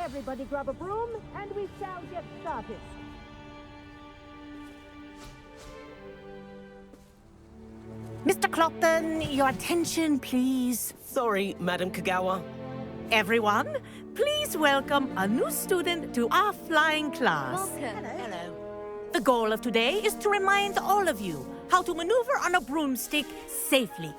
Everybody grab a broom, and we shall get started. Mr. Clopton, your attention, please. Sorry, Madam Kagawa. Everyone, please welcome a new student to our flying class. Welcome. Hello. The goal of today is to remind all of you how to maneuver on a broomstick safely,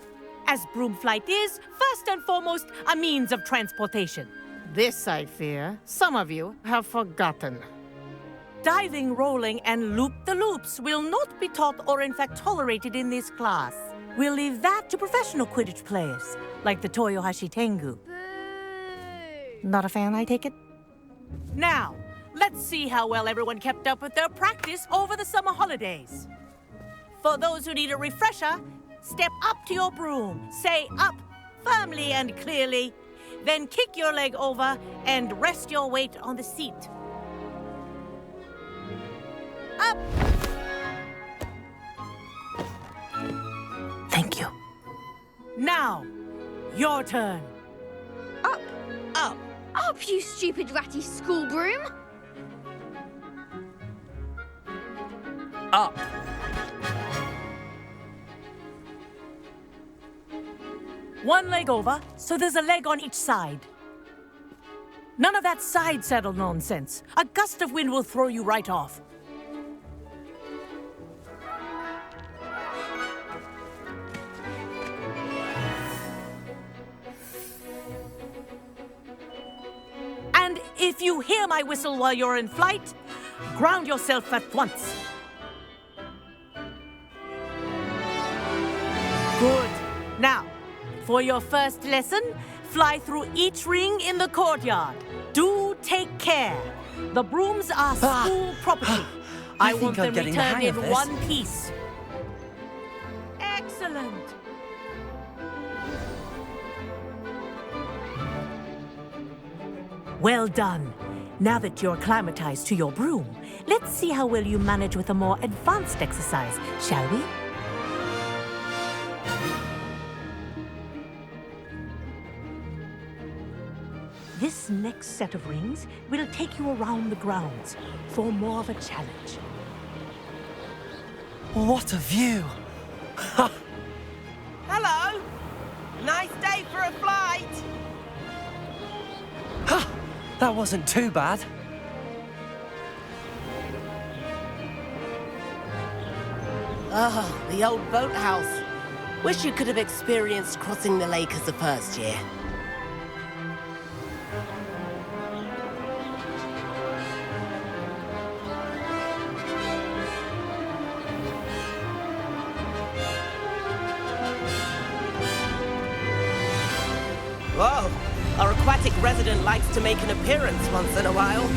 as broom flight is, first and foremost, a means of transportation. This, I fear, some of you have forgotten. Diving, rolling, and loop-the-loops will not be taught or in fact tolerated in this class. We'll leave that to professional Quidditch players, like the Toyohashi Tengu. Boo! Not a fan, I take it? Now, let's see how well everyone kept up with their practice over the summer holidays. For those who need a refresher, step up to your broom, say up firmly and clearly, then kick your leg over and rest your weight on the seat. Up! Thank you. Now, your turn. Up! Up! Up, you stupid ratty school broom! Up! One leg over, so there's a leg on each side. None of that side saddle nonsense. A gust of wind will throw you right off. And if you hear my whistle while you're in flight, ground yourself at once. Good. Now, for your first lesson, fly through each ring in the courtyard. Do take care. The brooms are school property. I want them returned in one piece. Excellent. Well done. Now that you're acclimatized to your broom, let's see how well you manage with a more advanced exercise, shall we? This next set of rings will take you around the grounds for more of a challenge. What a view! Hello! Nice day for a flight! That wasn't too bad. Ah, the old boathouse. Wish you could have experienced crossing the lake as a first year. Whoa! Our aquatic resident likes to make an appearance once in a while.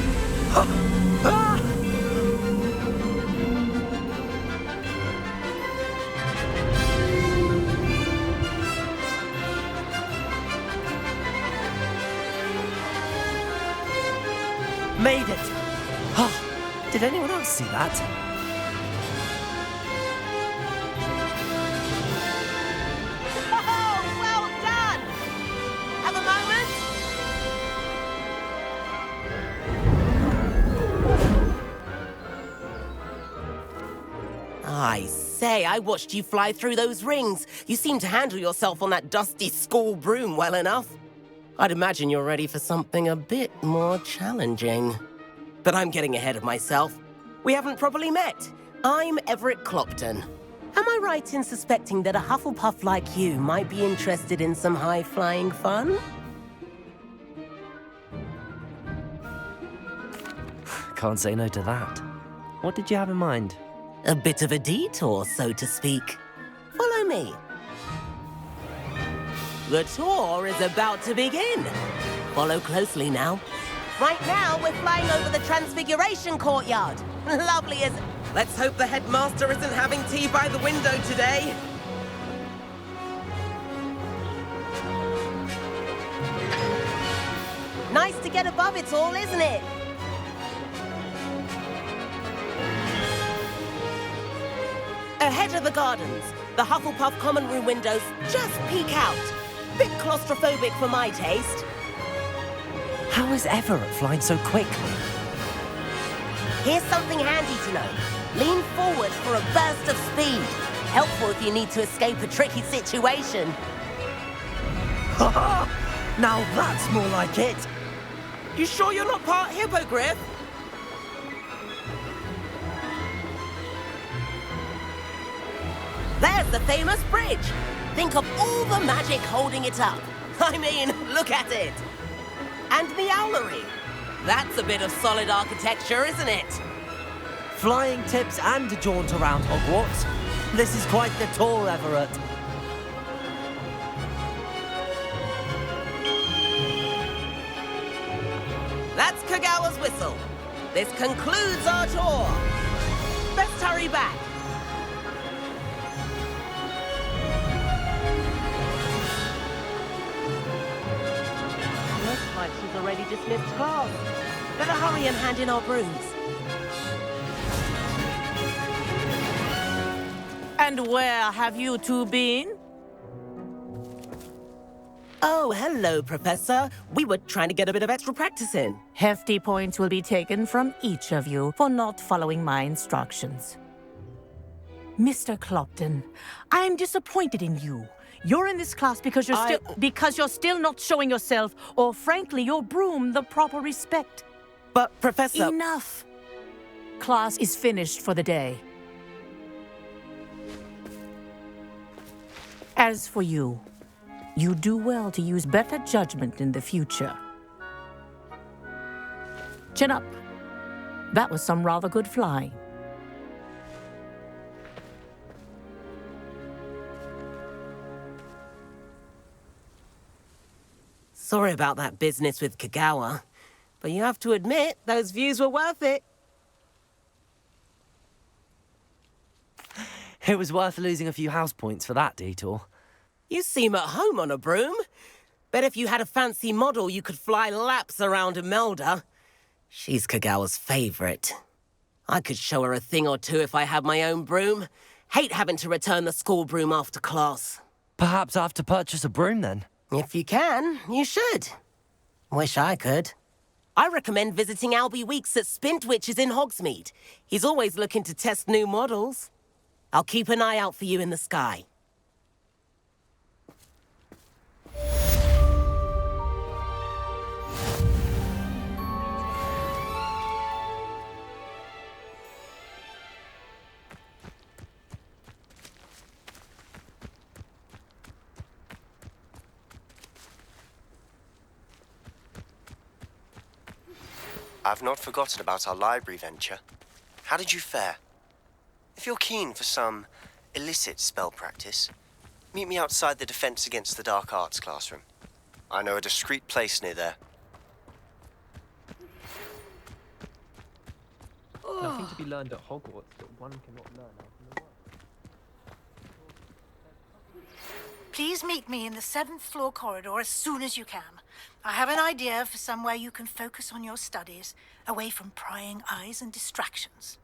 Made it! Oh, did anyone else see that? I say, I watched you fly through those rings. You seem to handle yourself on that dusty school broom well enough. I'd imagine you're ready for something a bit more challenging. But I'm getting ahead of myself. We haven't properly met. I'm Everett Clopton. Am I right in suspecting that a Hufflepuff like you might be interested in some high-flying fun? Can't say no to that. What did you have in mind? A bit of a detour, so to speak. Follow me. The tour is about to begin. Follow closely now. Right now, we're flying over the Transfiguration Courtyard. Lovely as... Let's hope the headmaster isn't having tea by the window today. Nice to get above it all, isn't it? Ahead of the gardens, the Hufflepuff common room windows just peek out. Bit claustrophobic for my taste. How is Everett flying so quickly? Here's something handy to know. Lean forward for a burst of speed. Helpful if you need to escape a tricky situation. Ha! Now that's more like it! You sure you're not part hippogriff? There's the famous bridge. Think of all the magic holding it up. I mean, look at it. And the owlery. That's a bit of solid architecture, isn't it? Flying tips and a jaunt around Hogwarts. This is quite the tour, Everett. That's Kagawa's whistle. This concludes our tour. Best hurry back. Looks like she's already dismissed class. Better hurry and hand in our brooms. And where have you two been? Oh, hello, Professor. We were trying to get a bit of extra practice in. Hefty points will be taken from each of you for not following my instructions. Mr. Clopton, I'm disappointed in you. You're in this class because you're still not showing yourself, or frankly, your broom the proper respect. But, Professor... Enough. Class is finished for the day. As for you, you do well to use better judgment in the future. Chin up. That was some rather good flying. Sorry about that business with Kagawa, but you have to admit, those views were worth it. It was worth losing a few house points for that detour. You seem at home on a broom. Bet if you had a fancy model, you could fly laps around Imelda. She's Kagawa's favorite. I could show her a thing or two if I had my own broom. Hate having to return the school broom after class. Perhaps I have to purchase a broom then? If you can, you should. Wish I could. I recommend visiting Albie Weeks at Spintwitches in Hogsmeade. He's always looking to test new models. I'll keep an eye out for you in the sky. I've not forgotten about our library venture. How did you fare? If you're keen for some illicit spell practice, meet me outside the Defense Against the Dark Arts classroom. I know a discreet place near there. Nothing to be learned at Hogwarts that one cannot learn out in the world. Please meet me in the 7th floor corridor as soon as you can. I have an idea for somewhere you can focus on your studies, away from prying eyes and distractions.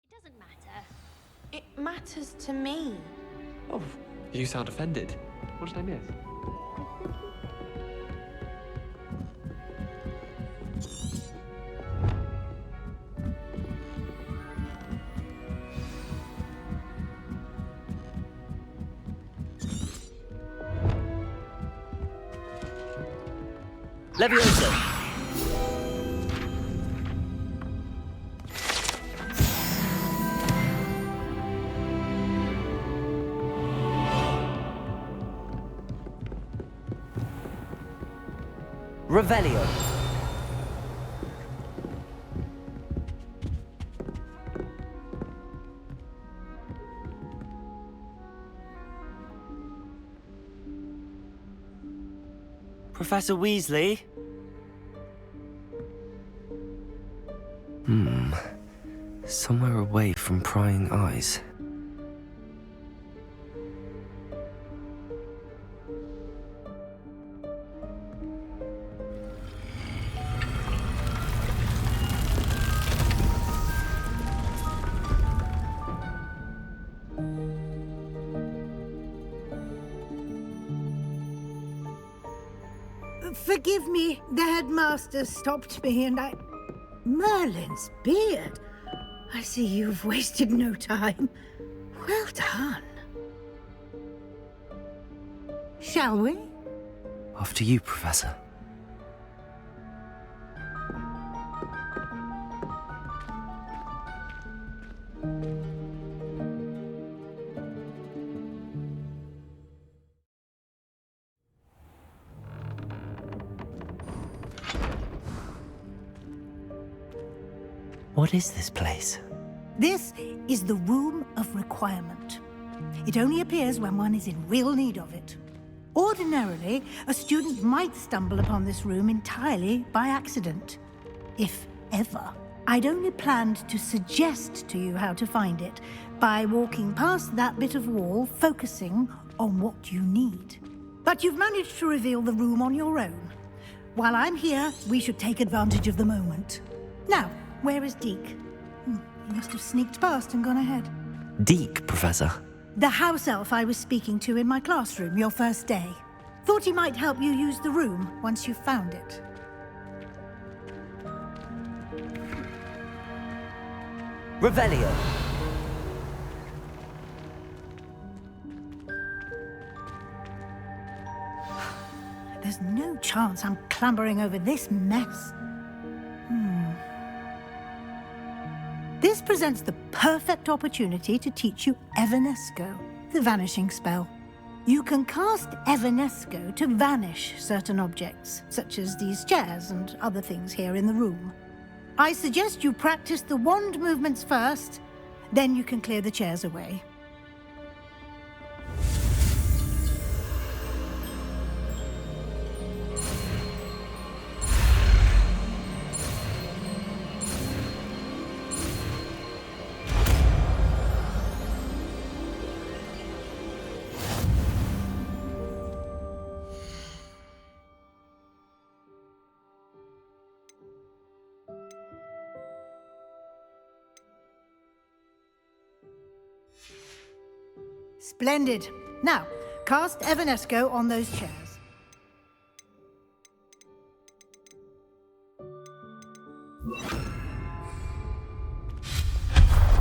It doesn't matter. It matters to me. Oh, you sound offended. What did I miss? Leviosa! Revelio. Professor Weasley? Somewhere away from prying eyes. Forgive me, the headmaster stopped me and Merlin's beard. I see you've wasted no time. Well done. Shall we? After you, Professor. What is this place? This is the Room of Requirement. It only appears when one is in real need of it. Ordinarily, a student might stumble upon this room entirely by accident. If ever. I'd only planned to suggest to you how to find it by walking past that bit of wall, focusing on what you need. But you've managed to reveal the room on your own. While I'm here, we should take advantage of the moment. Now, where is Deke? He must have sneaked past and gone ahead. Deke, Professor. The house elf I was speaking to in my classroom your first day. Thought he might help you use the room once you found it. Revelio. There's no chance I'm clambering over this mess. This presents the perfect opportunity to teach you Evanesco, the vanishing spell. You can cast Evanesco to vanish certain objects, such as these chairs and other things here in the room. I suggest you practice the wand movements first, then you can clear the chairs away. Splendid. Now, cast Evanesco on those chairs.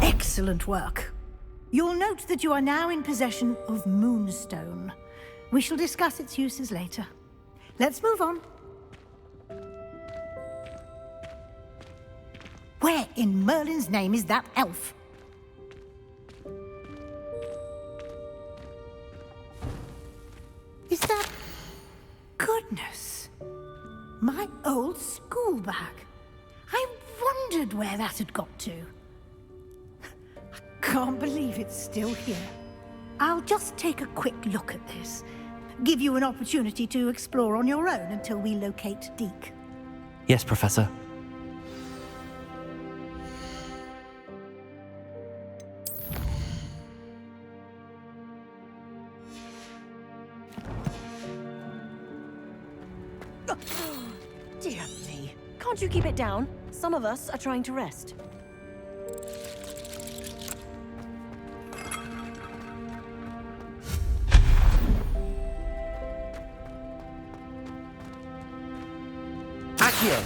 Excellent work. You'll note that you are now in possession of Moonstone. We shall discuss its uses later. Let's move on. Where in Merlin's name is that elf? Is that... Goodness. My old school bag. I wondered where that had got to. I can't believe it's still here. I'll just take a quick look at this. Give you an opportunity to explore on your own until we locate Deke. Yes, Professor. Dear me. Can't you keep it down? Some of us are trying to rest. Accio!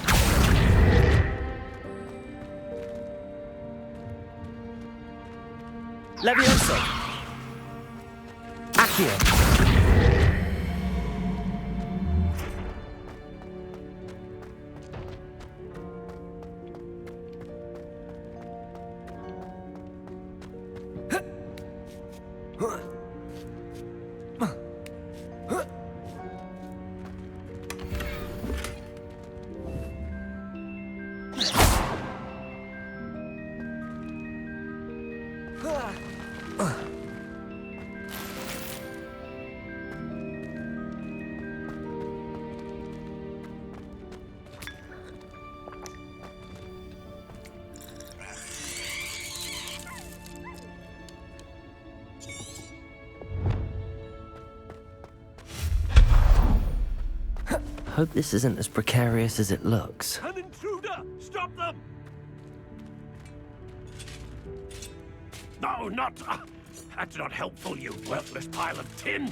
Levioso! Accio! Hope this isn't as precarious as it looks. An intruder! Stop them! No, not... that's not helpful, you worthless pile of tin!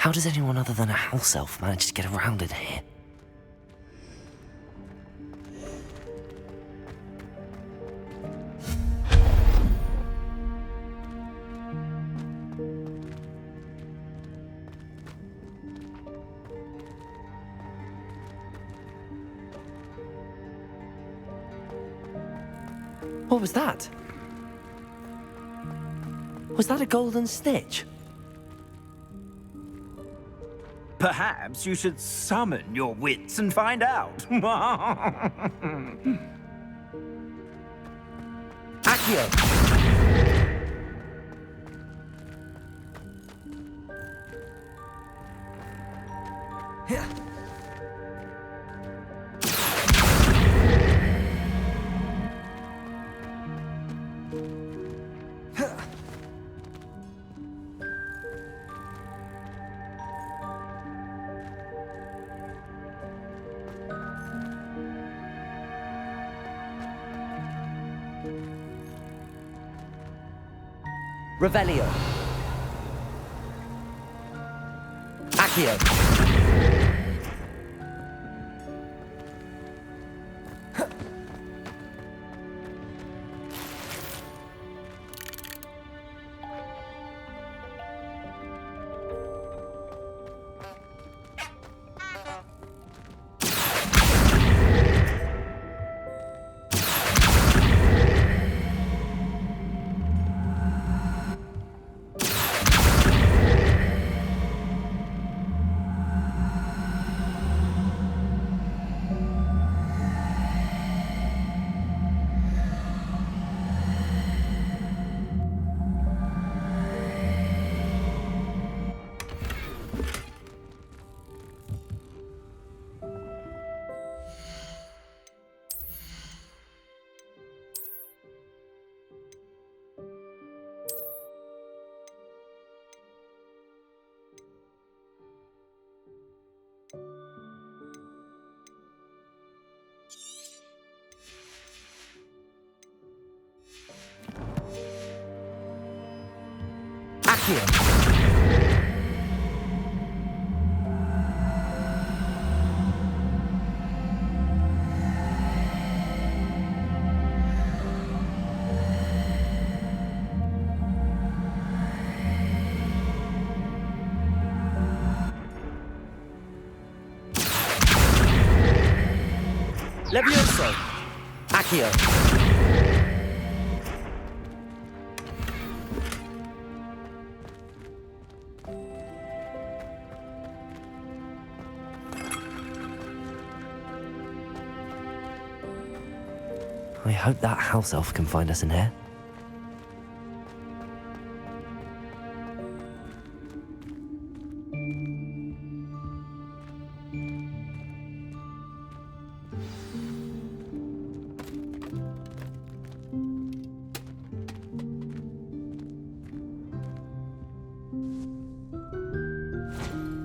How does anyone other than a house elf manage to get around in here? What was that? Was that a golden snitch? Perhaps you should summon your wits and find out. Accio! Revelio. Accio. Accio. Levioso. Accio. I hope that house elf can find us in here.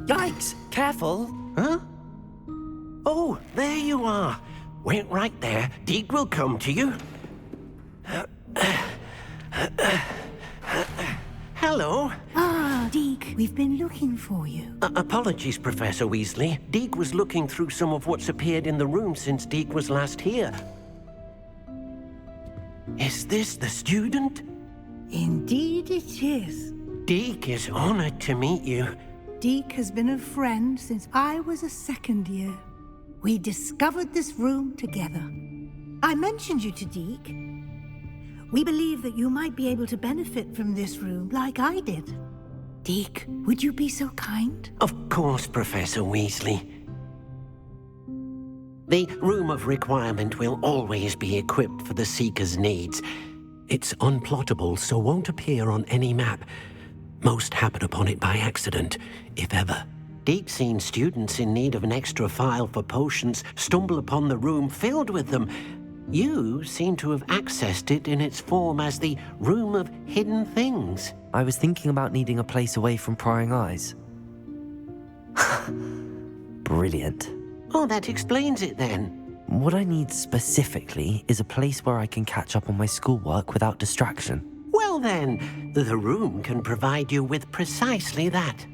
Yikes! Careful! Huh? Oh, there you are. Wait right there. Deke will come to you. Hello. Ah, Deke, we've been looking for you. Apologies, Professor Weasley. Deke was looking through some of what's appeared in the room since Deke was last here. Is this the student? Indeed it is. Deke is honored to meet you. Deke has been a friend since I was a second year. We discovered this room together. I mentioned you to Deke. We believe that you might be able to benefit from this room like I did. Deke, would you be so kind? Of course, Professor Weasley. The Room of Requirement will always be equipped for the Seeker's needs. It's unplottable, so won't appear on any map. Most happen upon it by accident, if ever. Deke's seen students in need of an extra file for potions stumble upon the room filled with them. You seem to have accessed it in its form as the Room of Hidden Things. I was thinking about needing a place away from prying eyes. Brilliant. Oh, that explains it then. What I need specifically is a place where I can catch up on my schoolwork without distraction. Well then, the room can provide you with precisely that.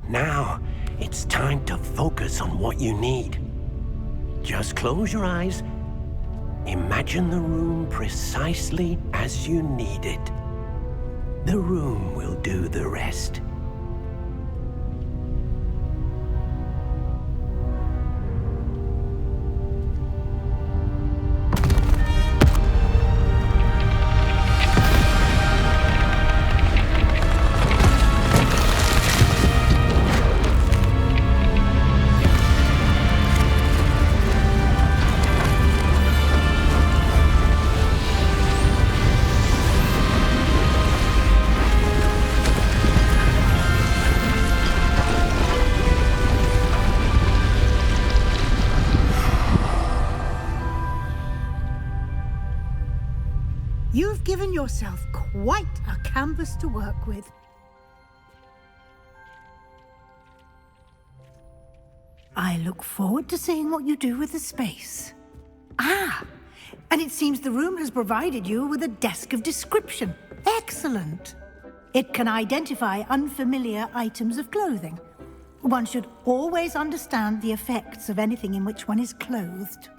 Now, it's time to focus on what you need. Just close your eyes. Imagine the room precisely as you need it. The room will do the rest. You've given yourself quite a canvas to work with. I look forward to seeing what you do with the space. Ah, and it seems the room has provided you with a desk of description. Excellent. It can identify unfamiliar items of clothing. One should always understand the effects of anything in which one is clothed.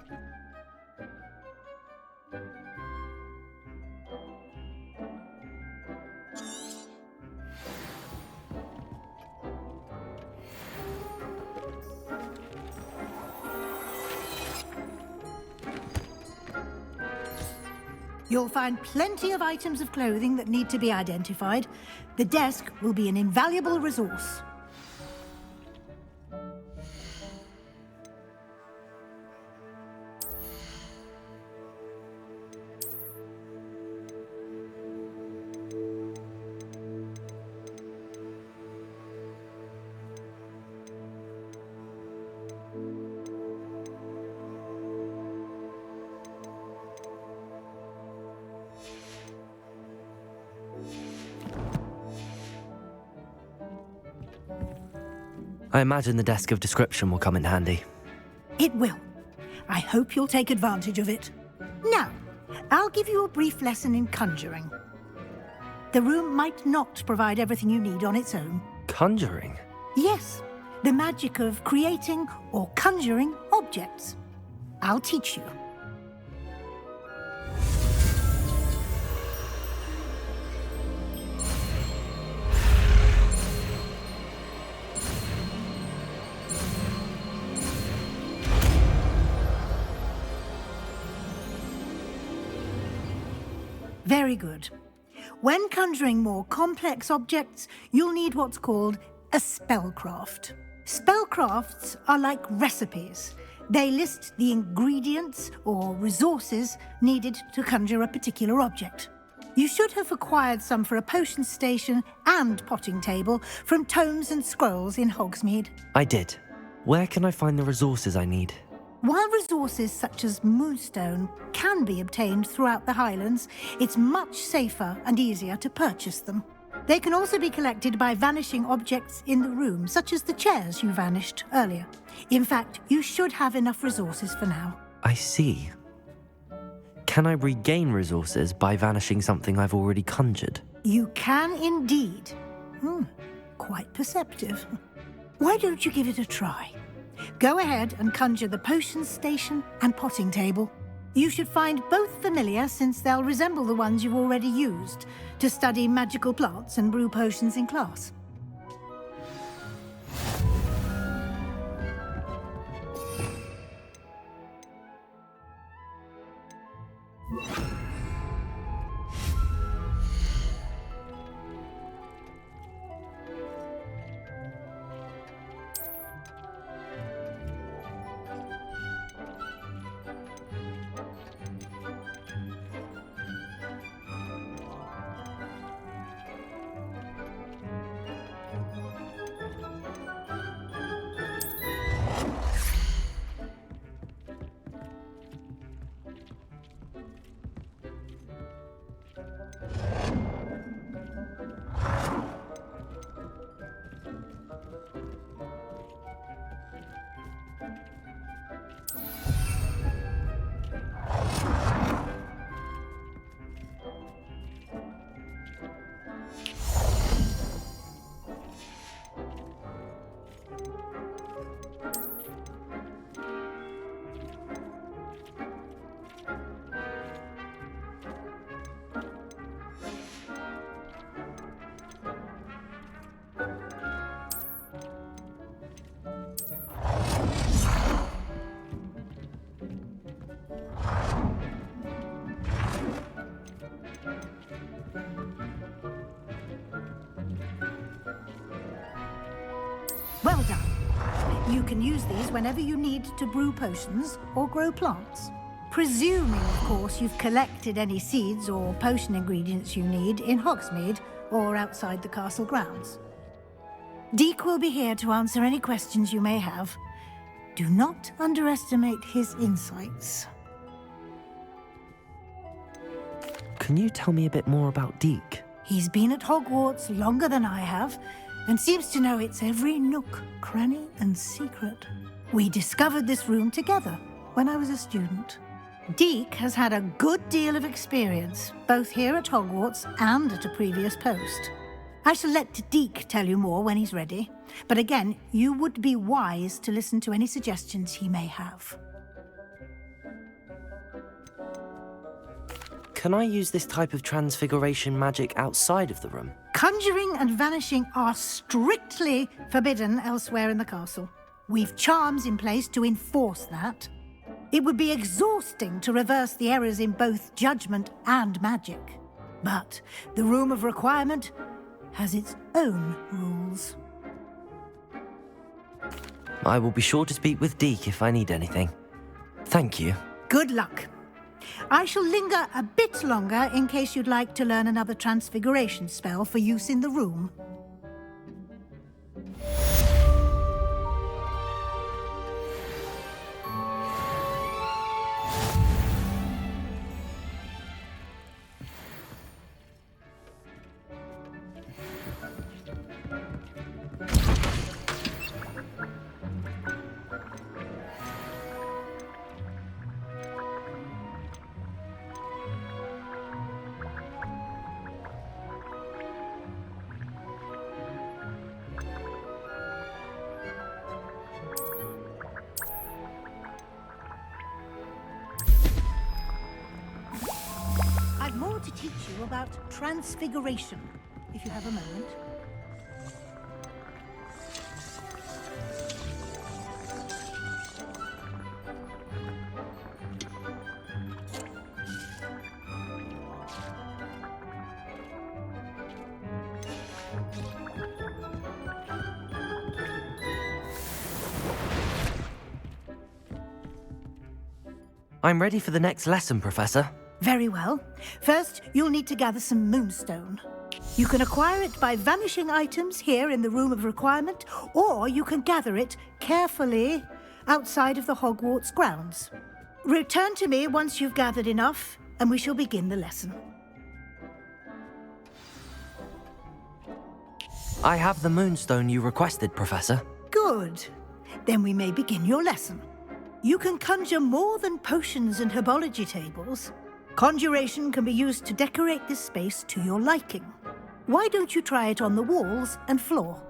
You'll find plenty of items of clothing that need to be identified. The desk will be an invaluable resource. I imagine the desk of description will come in handy. It will. I hope you'll take advantage of it. Now, I'll give you a brief lesson in conjuring. The room might not provide everything you need on its own. Conjuring? Yes, the magic of creating or conjuring objects. I'll teach you. Very good. When conjuring more complex objects, you'll need what's called a spellcraft. Spellcrafts are like recipes. They list the ingredients or resources needed to conjure a particular object. You should have acquired some for a potion station and potting table from tomes and scrolls in Hogsmeade. I did. Where can I find the resources I need? While resources such as moonstone can be obtained throughout the Highlands, it's much safer and easier to purchase them. They can also be collected by vanishing objects in the room, such as the chairs you vanished earlier. In fact, you should have enough resources for now. I see. Can I regain resources by vanishing something I've already conjured? You can indeed. Quite perceptive. Why don't you give it a try? Go ahead and conjure the potion station and potting table. You should find both familiar, since they'll resemble the ones you've already used to study magical plants and brew potions in class. Well done. You can use these whenever you need to brew potions or grow plants. Presuming, of course, you've collected any seeds or potion ingredients you need in Hogsmeade or outside the castle grounds. Deek will be here to answer any questions you may have. Do not underestimate his insights. Can you tell me a bit more about Deek? He's been at Hogwarts longer than I have, and seems to know its every nook, cranny, and secret. We discovered this room together when I was a student. Deek has had a good deal of experience, both here at Hogwarts and at a previous post. I shall let Deek tell you more when he's ready, but again, you would be wise to listen to any suggestions he may have. Can I use this type of transfiguration magic outside of the room? Conjuring and vanishing are strictly forbidden elsewhere in the castle. We've charms in place to enforce that. It would be exhausting to reverse the errors in both judgment and magic. But the Room of Requirement has its own rules. I will be sure to speak with Deek if I need anything. Thank you. Good luck. I shall linger a bit longer in case you'd like to learn another transfiguration spell for use in the room. want to teach you about transfiguration, if you have a moment. I'm ready for the next lesson, Professor. Very well. First, you'll need to gather some moonstone. You can acquire it by vanishing items here in the Room of Requirement, or you can gather it carefully outside of the Hogwarts grounds. Return to me once you've gathered enough, and we shall begin the lesson. I have the moonstone you requested, Professor. Good. Then we may begin your lesson. You can conjure more than potions and herbology tables. Conjuration can be used to decorate this space to your liking. Why don't you try it on the walls and floor?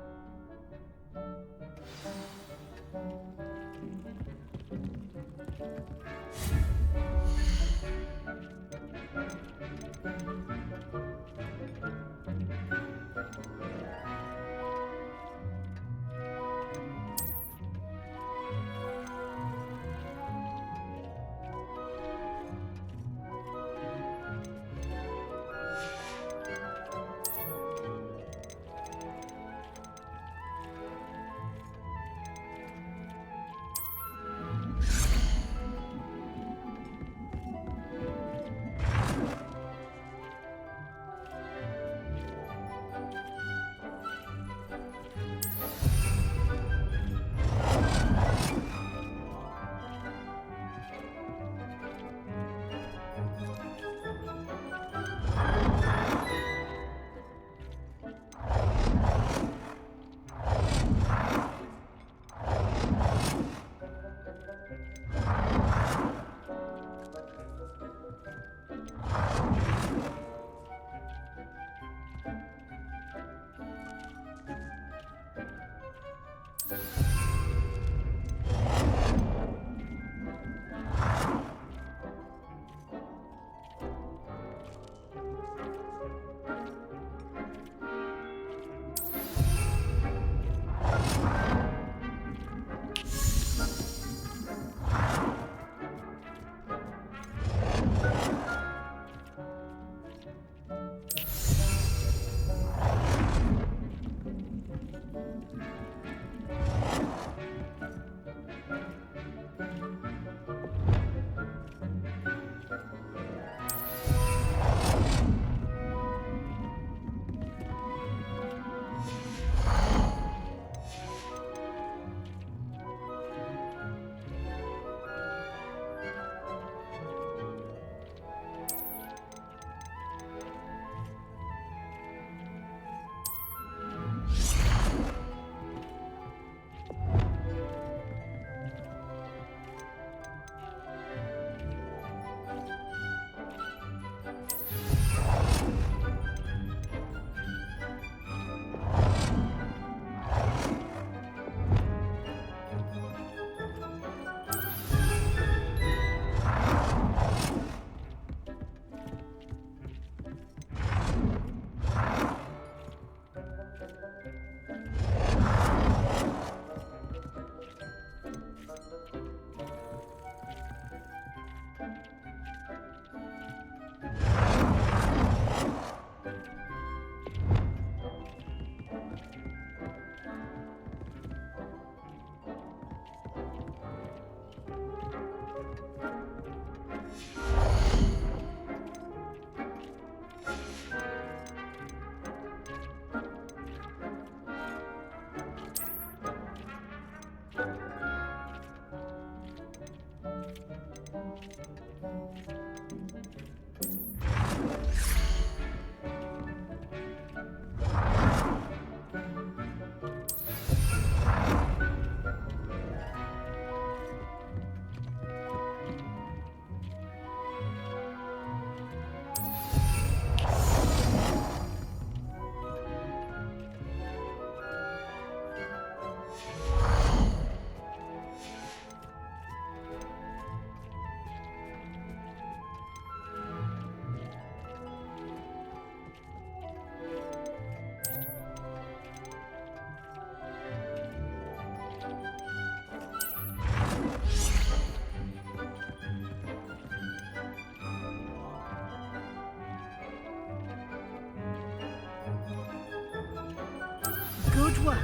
work.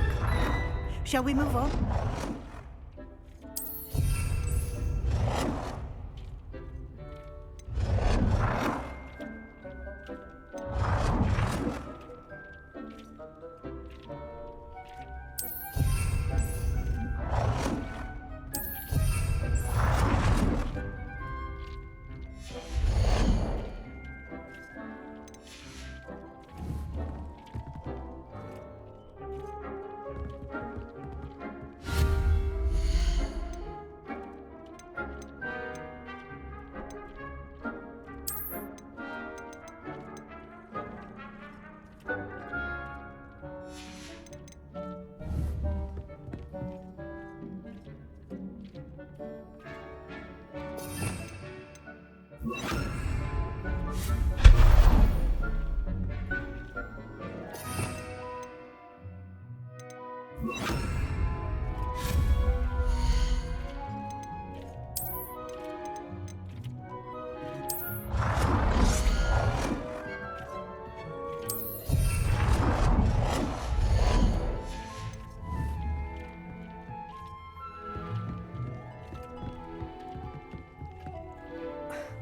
Shall we move on?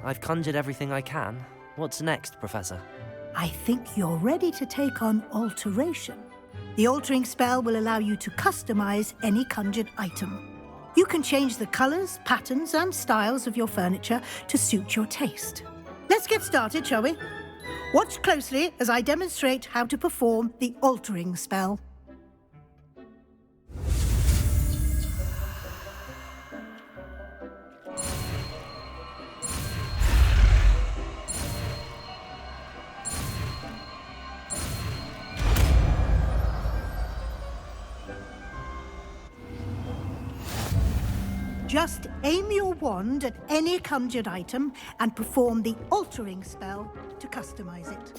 I've conjured everything I can. What's next, Professor? I think you're ready to take on alteration. The altering spell will allow you to customize any conjured item. You can change the colors, patterns, and styles of your furniture to suit your taste. Let's get started, shall we? Watch closely as I demonstrate how to perform the altering spell. Just aim your wand at any conjured item and perform the altering spell to customize it.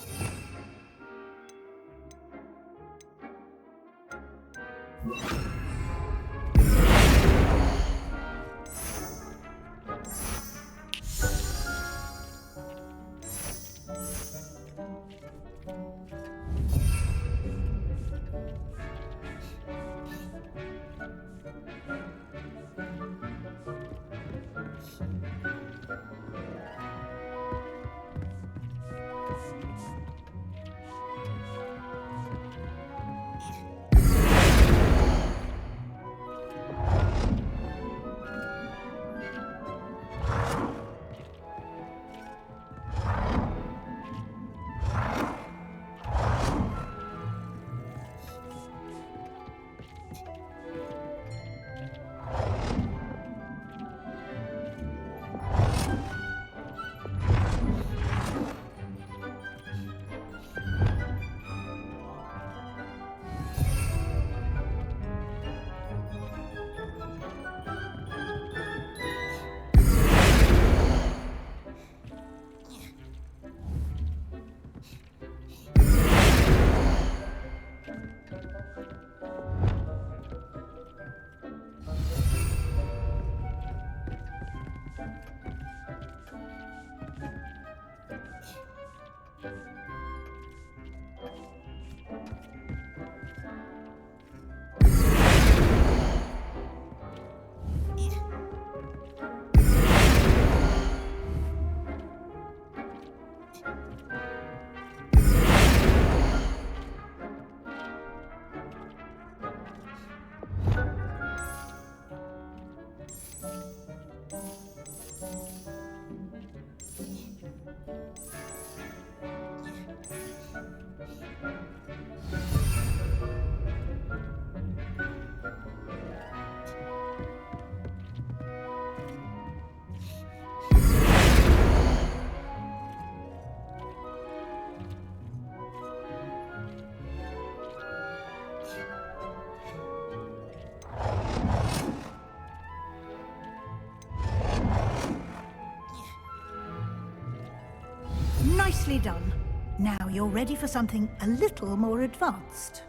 Nicely done. Now you're ready for something a little more advanced.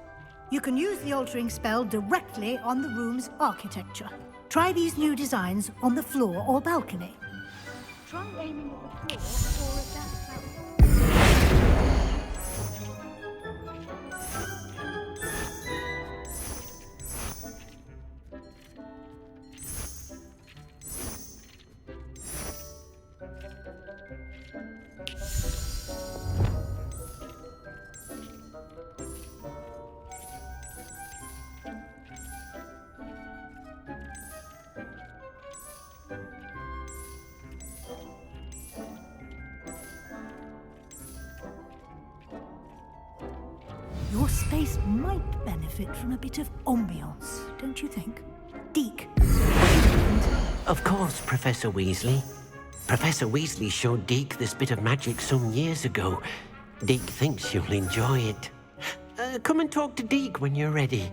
You can use the altering spell directly on the room's architecture. Try these new designs on the floor or balcony. Try aiming at the floor or at that balcony. Your space might benefit from a bit of ambiance, don't you think? Deke. Of course, Professor Weasley. Professor Weasley showed Deke this bit of magic some years ago. Deke thinks you'll enjoy it. Come and talk to Deke when you're ready.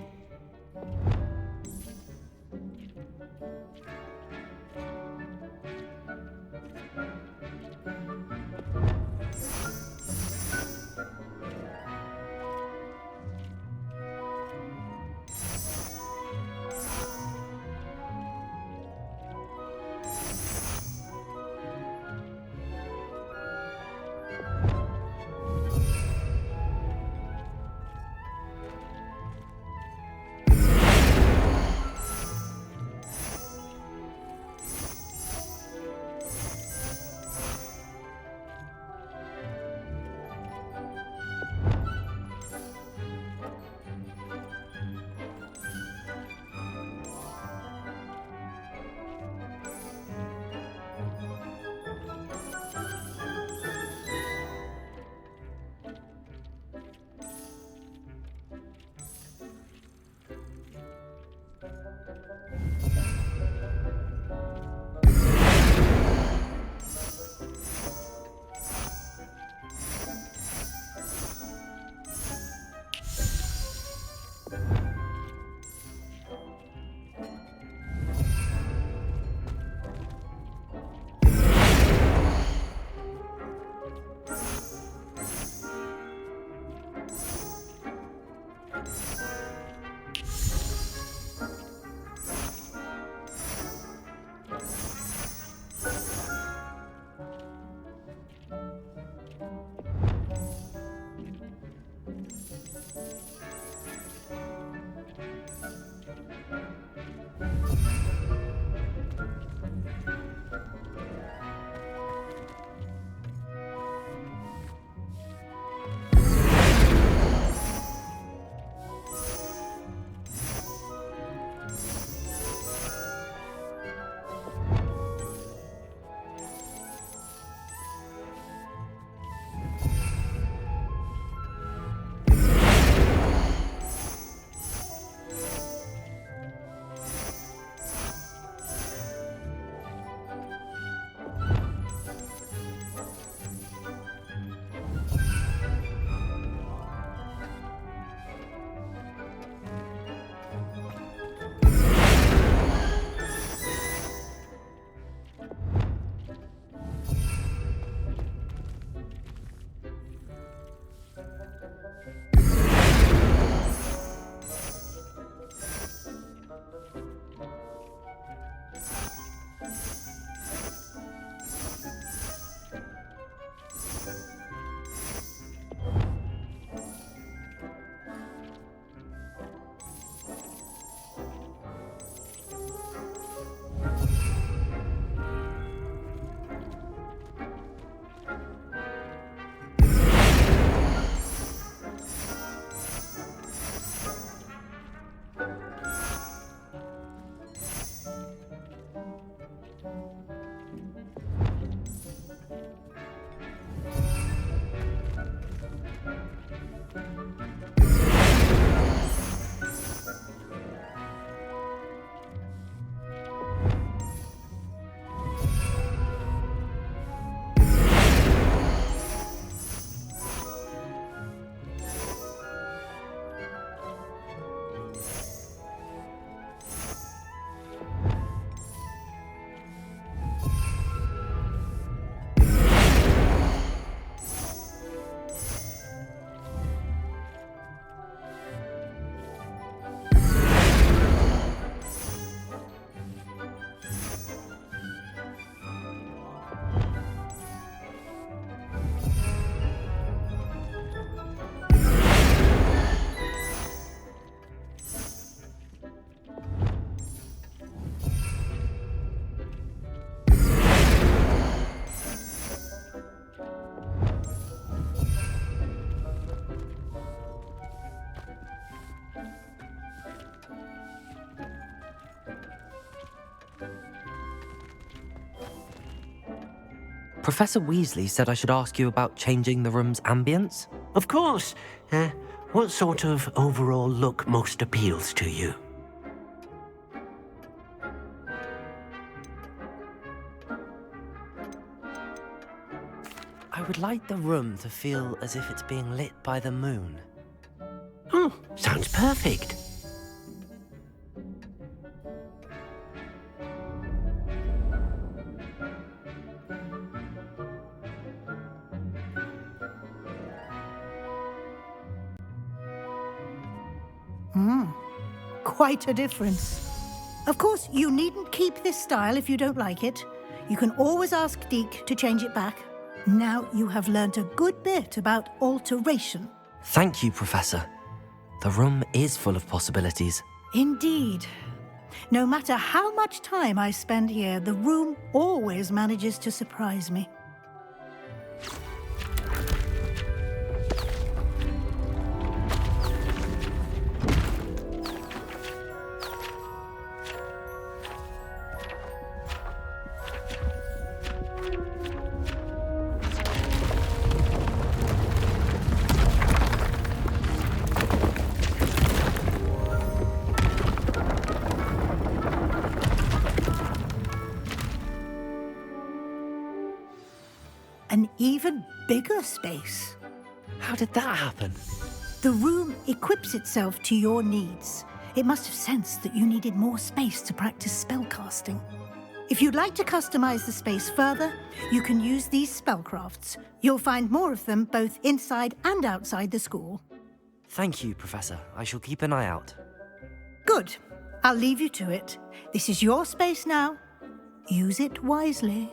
Professor Weasley said I should ask you about changing the room's ambience. Of course. What sort of overall look most appeals to you? I would like the room to feel as if it's being lit by the moon. Oh, sounds perfect. Quite a difference. Of course, you needn't keep this style if you don't like it. You can always ask Deke to change it back. Now you have learnt a good bit about alteration. Thank you, Professor. The room is full of possibilities. Indeed. No matter how much time I spend here, the room always manages to surprise me. An even bigger space. How did that happen? The room equips itself to your needs. It must have sensed that you needed more space to practice spellcasting. If you'd like to customize the space further, you can use these spellcrafts. You'll find more of them both inside and outside the school. Thank you, Professor. I shall keep an eye out. Good. I'll leave you to it. This is your space now. Use it wisely.